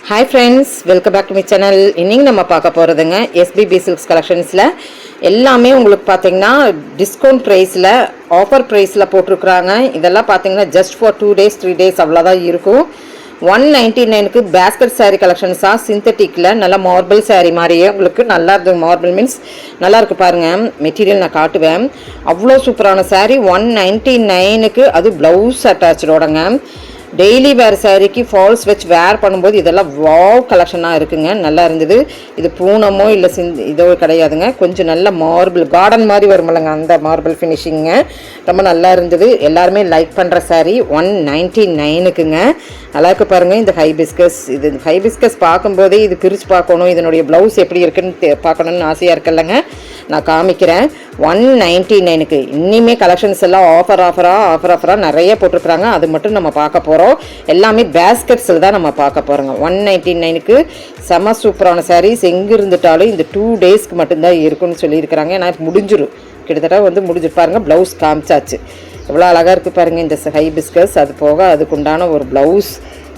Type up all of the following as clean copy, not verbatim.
Hi friends, welcome back to my channel. இன்னைக்கு நம்ம பார்க்க போறதுங்க SBB Silks collectionsல எல்லாமே உங்களுக்கு பாத்தீங்கன்னா டிஸ்கவுண்ட் பிரைஸ்ல ஆஃபர் பிரைஸ்ல போட்டுருக்காங்க. இதெல்லாம் பாத்தீங்கன்னா just for 2 days 3 days அவ்வளவுதான் இருக்கும். 199 க்கு basket saree collectionsா சிந்தட்டிக்ல நல்ல மார்பிள் saree மாதிரியே உங்களுக்கு நல்லா இருக்கு. மார்பிள் மீன்ஸ் நல்லா இருக்கு பாருங்க. மெட்டீரியல் நான் காட்டுவேன். அவ்வளோ சூப்பரான saree 199 க்கு அது ப்ளவுஸ் அட்டாச்சோடங்க. டெய்லி வேர் சாரிக்கு ஃபால்ஸ் வச்சு வேர் பண்ணும்போது இதெல்லாம் வாவ் கலெக்ஷனாக இருக்குங்க. நல்லா இருந்தது. இது பூனமோ இல்லை இதோ கிடையாதுங்க. கொஞ்சம் நல்ல மார்பிள் கார்டன் மாதிரி வருமில்லங்க, அந்த மார்பிள் ஃபினிஷிங்க ரொம்ப நல்லா இருந்தது. எல்லாருமே லைக் பண்ணுற சாரீ 199க்குங்க. நல்லா இருக்கு பாருங்கள். இந்த ஹைபிஸ்கஸ், இது ஹைபிஸ்கஸ் பார்க்கும்போதே இது பிரித்து பார்க்கணும், இதனுடைய ப்ளவுஸ் எப்படி இருக்குன்னு பார்க்கணுன்னு ஆசையாக இருக்குல்லங்க. நான் காமிக்கிறேன். 199க்கு இனிமே கலெக்ஷன்ஸ் எல்லாம் ஆஃபராக நிறைய போட்டிருக்கிறாங்க. அது மட்டும் நம்ம பார்க்க போகிறோம். எல்லாமே பேஸ்கெட்ஸில் தான் நம்ம பார்க்க போகிறோங்க. 199க்கு செம சூப்பரான சாரீஸ். எங்கே இருந்துட்டாலும் இந்த 2 டேஸ்க்கு மட்டும்தான் இருக்குன்னு சொல்லியிருக்கிறாங்க. ஏன்னா முடிஞ்சிடும், கிட்டத்தட்ட முடிஞ்சிட்டு பாருங்கள். ப்ளவுஸ் காமிச்சாச்சு. எவ்வளோ அழகாக இருக்குது பாருங்கள் இந்த ஹைபிஸ்கஸ். அது போக அதுக்குண்டான ஒரு ப்ளவுஸ்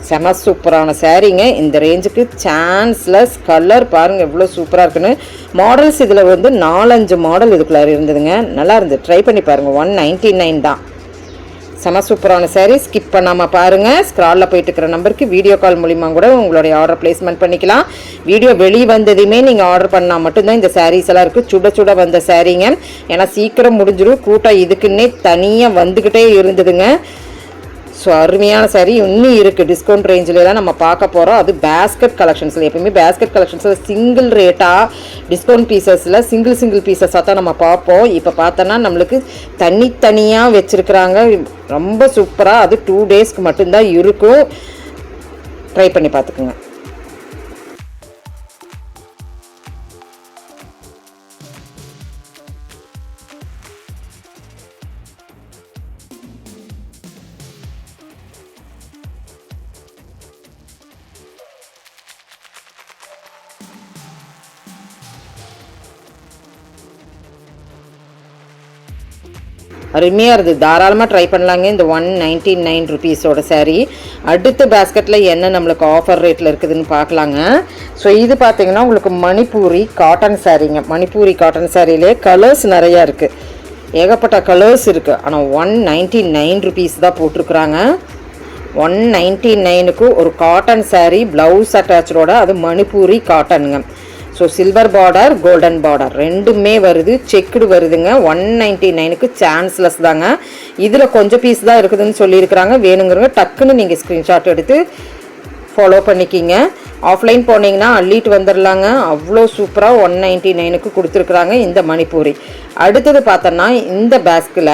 செம சூப்பரான சாரீங்க. இந்த ரேஞ்சுக்கு சான்ஸ்லெஸ். கலர் பாருங்கள் எவ்வளோ சூப்பராக இருக்குன்னு. மாடல்ஸ் இதில் 4-5 மாடல் இதுக்குள்ளே இருந்ததுங்க. நல்லா இருந்தது, ட்ரை பண்ணி பாருங்கள். 199 தான். செம சூப்பரான சாரீ. ஸ்கிப் பண்ணாமல் பாருங்கள். ஸ்க்ராலில் போயிட்டு இருக்கிற நம்பருக்கு வீடியோ கால் மூலிமா கூட உங்களுடைய ஆர்டர் பிளேஸ்மெண்ட் பண்ணிக்கலாம். வீடியோ வெளியே வந்ததுமே நீங்கள் ஆர்டர் பண்ணால் மட்டும்தான் இந்த சாரீஸ் எல்லாம் இருக்குது. சுட சுட வந்த சாரீங்க. ஏன்னா சீக்கிரம் முடிஞ்சிடும். கூட்டம் இதுக்குன்னே தனியாக வந்துக்கிட்டே இருந்ததுங்க. ஸோ அருமையான சாரீ இன்னும் இருக்குது. டிஸ்கவுண்ட் ரேஞ்சிலலாம் நம்ம பார்க்க போகிறோம். அது பேஸ்கெட் கலெக்ஷன்ஸில் எப்பயுமே பேஸ்கெட் கலெக்ஷன்ஸில் சிங்கிள் ரேட்டாக டிஸ்கவுண்ட் பீசஸில் சிங்கிள் பீசஸாக தான் நம்ம பார்ப்போம். இப்போ பார்த்தோன்னா நம்மளுக்கு தனித்தனியாக வச்சுருக்குறாங்க. ரொம்ப சூப்பராக. அது 2 டேஸ்க்கு மட்டும்தான் இருக்கும். ட்ரை பண்ணி பார்த்துக்குங்க. அருமையாக இருக்குது. தாராளமாக ட்ரை பண்ணலாங்க இந்த 199 ருபீஸோட சாரீ. அடுத்த பேஸ்கெட்டில் என்ன நம்மளுக்கு ஆஃபர் ரேட்டில் இருக்குதுன்னு பார்க்கலாங்க. ஸோ இது பார்த்தீங்கன்னா உங்களுக்கு மணிப்பூரி காட்டன் சாரீங்க. மணிப்பூரி காட்டன் சாரியிலே கலர்ஸ் நிறையா இருக்குது. ஏகப்பட்ட கலர்ஸ் இருக்குது. ஆனால் 199 ருபீஸ் தான் போட்டிருக்குறாங்க. 199க்கு ஒரு காட்டன் சாரீ ப்ளவுஸ் அட்டாச்சோட. அது மணிப்பூரி காட்டனுங்க. So silver border golden border ரெண்டுமே வருது. செக்குடு வருதுங்க. 199க்கு சான்ஸ்லெஸ் தாங்க. இதில் கொஞ்சம் பீஸ் தான் இருக்குதுன்னு சொல்லியிருக்கிறாங்க. வேணுங்கிறவங்க டக்குன்னு நீங்கள் ஸ்க்ரீன்ஷாட் எடுத்து ஃபாலோ பண்ணிக்கிங்க. ஆஃப்லைன் போனீங்கன்னா அள்ளிட்டு வந்துடலாங்க. அவ்வளோ சூப்பராக 199க்கு கொடுத்துருக்குறாங்க இந்த மணிப்பூரி. அடுத்தது பார்த்தோன்னா இந்த பேஸ்கில்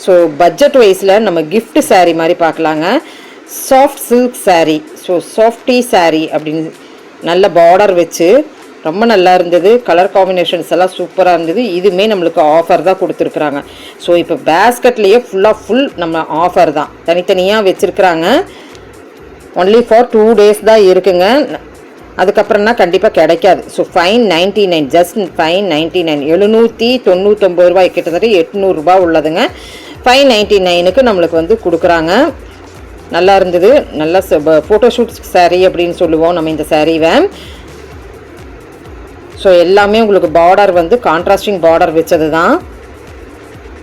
ஸோ பட்ஜெட் வைஸில் நம்ம கிஃப்ட் சாரீ மாதிரி பார்க்கலாங்க. Soft silk sari. So softy sari அப்படின்னு நல்ல பார்டர் வச்சு ரொம்ப நல்லா இருந்தது. கலர் காம்பினேஷன்ஸ் எல்லாம் சூப்பராக இருந்தது. இதுவுமே நம்மளுக்கு ஆஃபர் தான் கொடுத்துருக்குறாங்க. ஸோ இப்போ பேஸ்கெட்லேயே ஃபுல் நம்ம ஆஃபர் தான். தனித்தனியாக வச்சுருக்குறாங்க. ஒன்லி ஃபார் 2 டேஸ் தான் இருக்குங்க. அதுக்கப்புறம்னா கண்டிப்பாக கிடைக்காது. ஸோ 599, ஜஸ்ட் 599, 799 ரூபாய், கிட்டத்தட்ட 800 ரூபாய் உள்ளதுங்க. 599க்கு நம்மளுக்கு கொடுக்குறாங்க. நல்லா இருந்தது. நல்லா ஃபோட்டோஷூட் சாரீ அப்படின்னு சொல்லுவோம் நம்ம இந்த சாரீவை. ஸோ எல்லாமே உங்களுக்கு பார்டர் கான்ட்ராஸ்டிங் பார்டர் வச்சது தான்.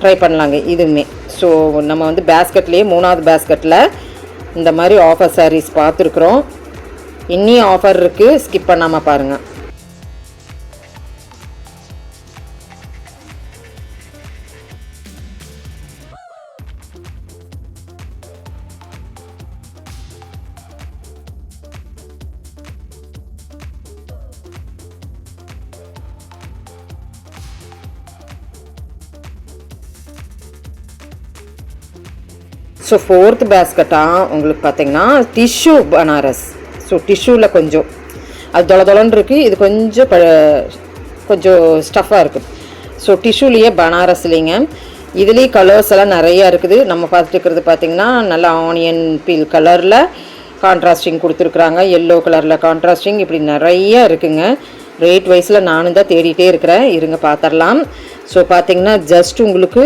ட்ரை பண்ணலாங்க இதுவுமே. ஸோ நம்ம பேஸ்கெட்லேயே 3வது பேஸ்கெட்டில் இந்த மாதிரி ஆஃபர் சாரீஸ் பார்த்துருக்குறோம். இன்னும் ஆஃபர் இருக்குது. ஸ்கிப் பண்ணாமல் பாருங்கள். ஸோ 4th பேஸ்கெட்டாக உங்களுக்கு பார்த்தீங்கன்னா டிஷ்யூ பனாரஸ். ஸோ டிஷ்யூவில் கொஞ்சம் அது தொலைன்னு இருக்குது. இது கொஞ்சம் ஸ்டஃப்பாக இருக்குது. ஸோ டிஷ்யூலேயே பனாரஸ்லேங்க. இதுலேயே கலர்ஸ் எல்லாம் நிறையா இருக்குது. நம்ம பார்த்துட்டு இருக்கிறது பார்த்திங்கன்னா நல்லா ஆனியன் பீல் கலரில் கான்ட்ராஸ்டிங் கொடுத்துருக்குறாங்க. எல்லோ கலரில் கான்ட்ராஸ்டிங் இப்படி நிறையா இருக்குங்க. ரேட் வைஸில் நானும் தான் தேடிகிட்டே இருக்கிறேன். இருங்க பார்த்துடலாம். ஸோ பார்த்திங்கன்னா ஜஸ்ட் உங்களுக்கு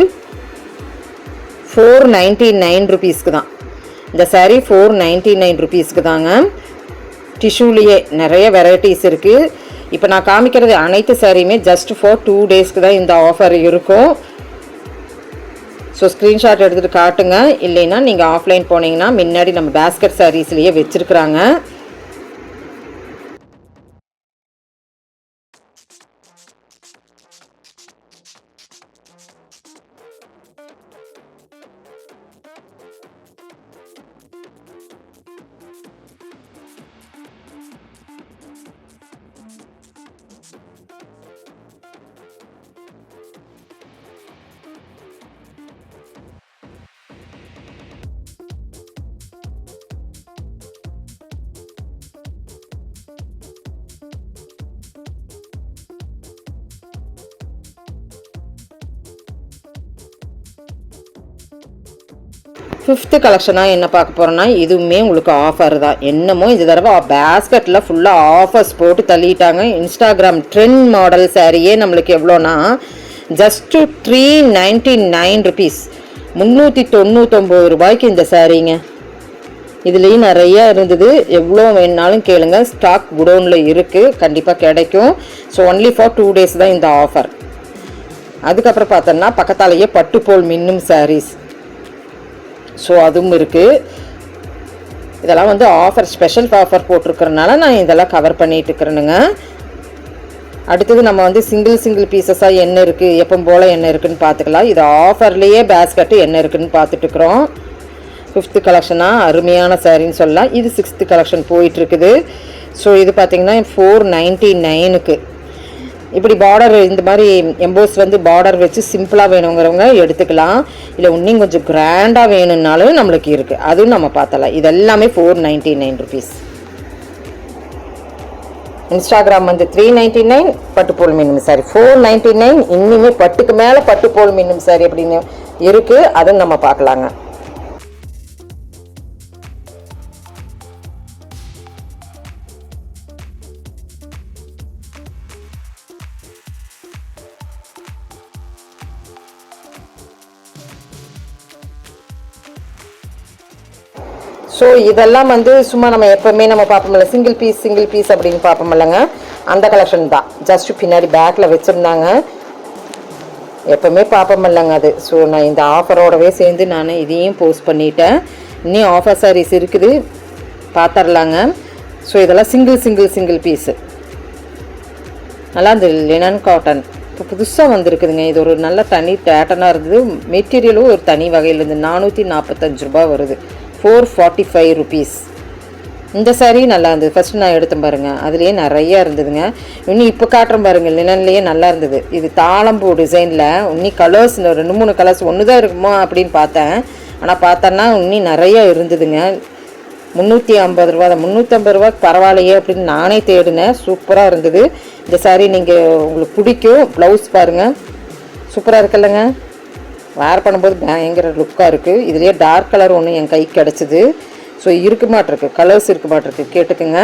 499 ருபீஸ்க்கு தான் இந்த சாரீ. 499 ருபீஸ்க்கு தாங்க. டிஷ்யூலேயே நிறைய வெரைட்டிஸ் இருக்குது. இப்போ நான் காமிக்கிறது அனைத்து சாரியுமே ஜஸ்ட் ஃபார் 2 டேஸ்க்கு தான் இந்த ஆஃபர் இருக்கும். ஸோ ஸ்க்ரீன்ஷாட் எடுத்துகிட்டு காட்டுங்க. இல்லைன்னா நீங்கள் ஆஃப்லைன் போனீங்கன்னா முன்னாடி நம்ம பேஸ்கெட் சாரீஸ்லேயே வச்சுருக்குறாங்க. ஃபிஃப்த்து கலெக்ஷனாக என்ன பார்க்க போகிறோன்னா இதுவுமே உங்களுக்கு ஆஃபர் தான். என்னமோ இந்த தடவை பேஸ்கெட்டில் ஃபுல்லாக ஆஃபர்ஸ் போட்டு தள்ளிட்டாங்க. இன்ஸ்டாகிராம் ட்ரெண்ட் மாடல் சாரியே நம்மளுக்கு எவ்வளோனா ஜஸ்ட்டு 399 ருபீஸ், 399 ரூபாய்க்கு இந்த சாரீங்க. இதுலேயும் நிறையா இருந்தது. எவ்வளோ வேணுனாலும் கேளுங்க, ஸ்டாக் குடோனில் இருக்குது, கண்டிப்பாக கிடைக்கும். ஸோ ஒன்லி ஃபார் 2 டேஸ் தான் இந்த ஆஃபர். அதுக்கப்புறம் பார்த்தோன்னா பக்கத்தாலேயே பட்டு போல் மின்னும் சாரீஸ், ஸோ அதுவும் இருக்குது. இதெல்லாம் வந்து ஆஃபர், ஸ்பெஷல் ஆஃபர் போட்டிருக்கிறதுனால நான் இதெல்லாம் கவர் பண்ணிட்டு இருக்கிறேனுங்க. அடுத்தது நம்ம வந்து சிங்கிள் பீசஸாக என்ன இருக்குது, எப்போ போல் என்ன இருக்குதுன்னு பார்த்துக்கலாம். இது ஆஃபர்லேயே பேஸ்கெட்டு என்ன இருக்குதுன்னு பார்த்துட்ருக்குறோம். 5th கலெக்ஷனாக அருமையான சாரின்னு சொல்லலாம். இது 6th கலெக்ஷன் போயிட்டுருக்குது. ஸோ இது பார்த்திங்கன்னா 499க்கு. இப்படி பார்டர் இந்த மாதிரி எம்போஸ் வந்து பார்டர் வச்சு சிம்பிளாக வேணுங்கிறவங்க எடுத்துக்கலாம். இல்லை இன்னும் கொஞ்சம் கிராண்டாக வேணும்னாலும் நம்மளுக்கு இருக்குது, அதுவும் நம்ம பார்த்தலாம். இது எல்லாமே 499 ருபீஸ். இன்ஸ்டாகிராம் வந்து 399, பட்டுப்போல் மின்னும் சாரி 499. இன்னுமே பட்டுக்கு மேலே பட்டுப்போல் மின்னும் சாரி அப்படின்னு இருக்குது, அதுவும் நம்ம பார்க்கலாங்க. ஸோ இதெல்லாம் வந்து சும்மா நம்ம எப்போவுமே நம்ம பார்ப்போம்ல, சிங்கிள் பீஸ் அப்படின்னு பார்ப்போம்லங்க, அந்த கலெக்ஷன் தான். ஜஸ்ட் பின்னாடி பேக்கில் வச்சுருந்தாங்க, எப்போவுமே பார்ப்போம்லங்க அது. ஸோ நான் இந்த ஆஃபரோடவே சேர்ந்து நான் இதையும் போஸ்ட் பண்ணிட்டேன். இன்னும் ஆஃபர் சாரீஸ் இருக்குது, பார்த்துடலாங்க. ஸோ இதெல்லாம் சிங்கிள் பீஸு. நல்லா இருந்தது, லினன் காட்டன். இப்போ புதுசாக வந்திருக்குதுங்க. இது ஒரு நல்ல தனி பேட்டர்னாக இருந்தது. மெட்டீரியலும் ஒரு தனி வகையில் இருந்து 445 ரூபா வருது, 445 ருபீஸ். இந்த சாரீ நல்லா இருந்தது. ஃபஸ்ட்டு நான் எடுத்தேன் பாருங்கள், அதுலேயே நிறையா இருந்ததுங்க. இன்னும் இப்போ காட்டுறேன் பாருங்கள், லினன்லேயே நல்லா இருந்தது. இது தாளம்பூ டிசைனில் இன்னும் கலர்ஸ் 2-3 கலர்ஸ் ஒன்று தான் இருக்குமா அப்படின்னு பார்த்தேன். ஆனால் பார்த்தோன்னா இன்னும் நிறையா இருந்ததுங்க. 350 ரூபா தான். 350 ரூபாய்க்கு பரவாயில்லையே அப்படின்னு நானே தேடினேன். சூப்பராக இருந்தது இந்த சாரீ. நீங்கள் உங்களுக்கு பிடிக்கும். ப்ளவுஸ் பாருங்கள், சூப்பராக இருக்குல்லங்க. வேர் பண்ணும்போது பயங்கர லுக்காக இருக்குது. இதுலேயே டார்க் கலர் ஒன்று என் கைக்கு கிடச்சிது. ஸோ இருக்க மாட்டிருக்கு, கலர்ஸ் இருக்க மாட்டிருக்கு, கேட்டுக்குங்க.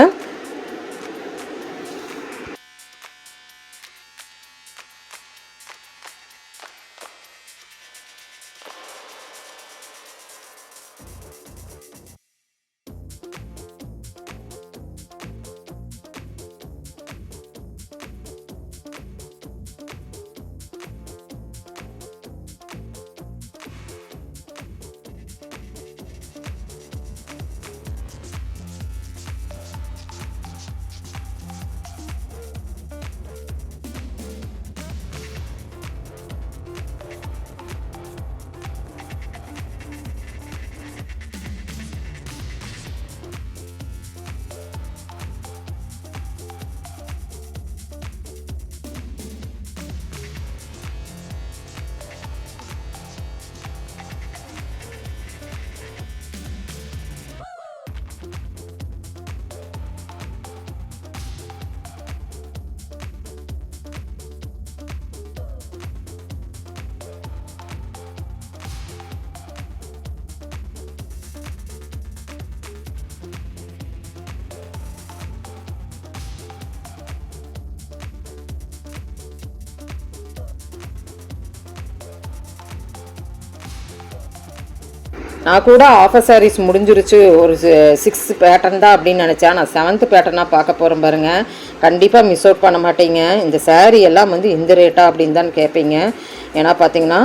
நான் கூட ஆஃபர் சாரீஸ் முடிஞ்சிருச்சு, ஒரு 6 பேட்டர்ன் தான் அப்படின்னு நினச்சேன். நான் 7th பேட்டர்னாக பார்க்க போகிறேன் பாருங்கள். கண்டிப்பாக மிஸ் அவுட் பண்ண மாட்டீங்க. இந்த சாரீ எல்லாம் வந்து இந்த ரேட்டா அப்படின்னு தான் கேட்பீங்க. ஏன்னா பார்த்தீங்கன்னா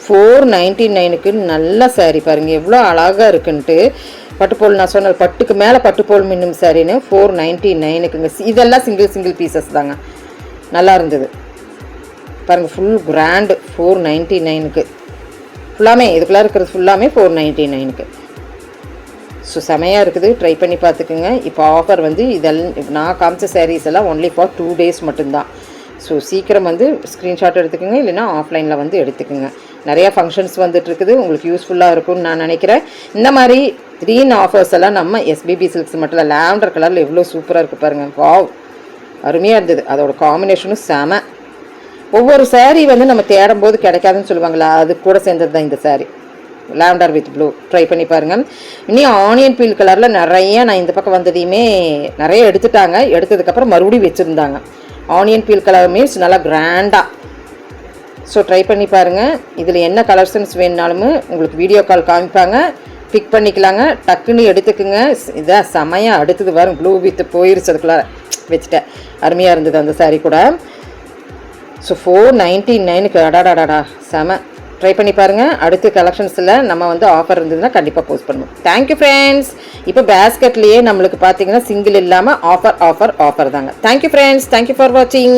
499க்கு நல்ல சாரீ பாருங்கள் எவ்வளோ அழகாக இருக்குன்ட்டு. பட்டுப்போல் நான் சொன்ன பட்டுக்கு மேலே பட்டுப்போல் மின்னும் சாரின்னு 499க்குங்க. இதெல்லாம் சிங்கிள் பீசஸ் தாங்க. நல்லா இருந்தது பாருங்கள். ஃபுல் கிராண்டு 499க்கு ஃபுல்லாமே, இதுக்குள்ளே இருக்கிறது ஃபுல்லாமே 499க்கு. ஸோ செமையாக இருக்குது, ட்ரை பண்ணி பார்த்துக்குங்க. இப்போ ஆஃபர் வந்து இதெல்லாம் நான் காமிச்ச சாரீஸ் எல்லாம் ஒன்லி ஃபார் 2 days மட்டும்தான். ஸோ சீக்கிரம் வந்து ஸ்க்ரீன்ஷாட் எடுத்துக்கோங்க, இல்லைனா ஆஃப்லைனில் வந்து எடுத்துக்கோங்க. நிறையா ஃபங்க்ஷன்ஸ் வந்துட்டுருக்குது, உங்களுக்கு யூஸ்ஃபுல்லாக இருக்கும்னு நான் நினைக்கிறேன். இந்த மாதிரி க்ரீன் ஆஃபர்ஸ் எல்லாம் நம்ம எஸ்பிபி சில்க்ஸ் மட்டும் இல்லை, லாவெண்டர் கலரில் எவ்வளோ சூப்பராக இருக்குது பாருங்கள். வாவ், அருமையாக இருந்தது. அதோட காம்பினேஷனும் செம. ஒவ்வொரு சாரீ வந்து நம்ம தேடும் போது கிடைக்காதுன்னு சொல்லுவாங்களா, அது கூட சேர்ந்தது தான் இந்த sari. Lavender with blue try பண்ணி பாருங்கள். இன்னும் ஆனியன் பீல் கலரில் நிறைய நான் இந்த பக்கம் வந்ததையுமே நிறைய எடுத்துட்டாங்க. எடுத்ததுக்கப்புறம் மறுபடியும் வச்சுருந்தாங்க. ஆனியன் பீல் கலர் மீன்ஸ் நல்லா கிராண்டாக. ஸோ ட்ரை பண்ணி பாருங்கள். இதில் என்ன கலர்ஸன்ஸ் வேணுனாலும் உங்களுக்கு வீடியோ கால் காமிப்பாங்க, பிக் பண்ணிக்கலாங்க. டக்குன்னு எடுத்துக்குங்க. இதான் செமையாக அடுத்தது வரும். ப்ளூ வித் போயிருச்சு, அதுக்குள்ளே வச்சுட்டேன். அருமையாக இருந்தது அந்த சாரீ கூட. ஸோ 499க்கு அடாடாடாடா செம. ட்ரை பண்ணி பாருங்கள். அடுத்த கலெக்ஷன்ஸில் நம்ம வந்து ஆஃபர் இருந்ததுன்னா கண்டிப்பாக போஸ்ட் பண்ணுவோம். Thank you friends. இப்போ பேஸ்கெட்லேயே நம்மளுக்கு பார்த்தீங்கன்னா சிங்கிள் இல்லாமல் ஆஃபர் தாங்க. Thank you friends. தேங்க்யூ ஃபார் வாட்சிங்.